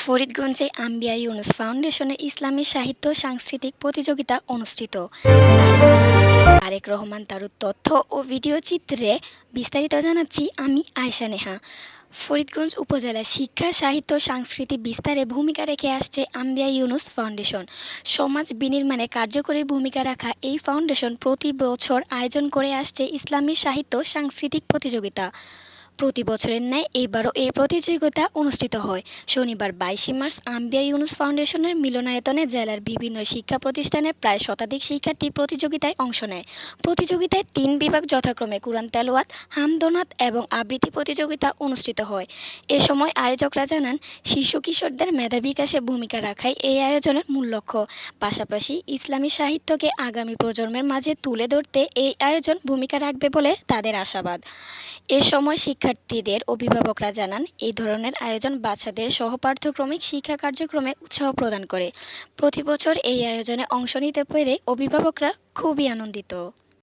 ফরিদগঞ্জে আম্বিয়া ইউনুস ফাউন্ডেশনে ইসলামী সাহিত্য সাংস্কৃতিক প্রতিযোগিতা অনুষ্ঠিত। তারেক রহমান তারুর তথ্য ও ভিডিও চিত্রে বিস্তারিত জানাচ্ছি আমি আয়শা নেহা। ফরিদগঞ্জ উপজেলায় শিক্ষা সাহিত্য সংস্কৃতি বিস্তারে ভূমিকা রেখে আসছে আম্বিয়া ইউনুস ফাউন্ডেশন। সমাজ বিনির্মাণে কার্যকরী ভূমিকা রাখা এই ফাউন্ডেশন প্রতি বছর আয়োজন করে আসছে ইসলামী সাহিত্য সাংস্কৃতিক প্রতিযোগিতা। প্রতি বছরের ন্যায় এবারও এই প্রতিযোগিতা অনুষ্ঠিত হয়। শনিবার ২২ মার্চ আম্বিয়া ইউনুস ফাউন্ডেশনের মিলনায়তনে জেলার বিভিন্ন শিক্ষা প্রতিষ্ঠানের প্রায় শতাধিক শিক্ষার্থী প্রতিযোগিতায় অংশ নেয়। প্রতিযোগিতায় ৩ বিভাগ যথাক্রমে কুরআন তেলাওয়াত, হামদনাত এবং আবৃত্তি প্রতিযোগিতা অনুষ্ঠিত হয়। এ সময় আয়োজকরা জানান, শিশু কিশোরদের মেধা বিকাশে ভূমিকা রাখাই এই আয়োজনের মূল লক্ষ্য। পাশাপাশি ইসলামী সাহিত্যকে আগামী প্রজন্মের মাঝে তুলে ধরতে এই আয়োজন ভূমিকা রাখবে বলে তাদের আশাবাদ। এ সময় শিক্ষার্থীদের অভিভাবকরা জানান, এই ধরনের আয়োজন বাচ্চাদের সহপাঠ্যক্রমিক শিক্ষা কার্যক্রমে উৎসাহ প্রদান করে। প্রতি বছর এই আয়োজনে অংশ নিতে পেরে অভিভাবকরা খুবই আনন্দিত।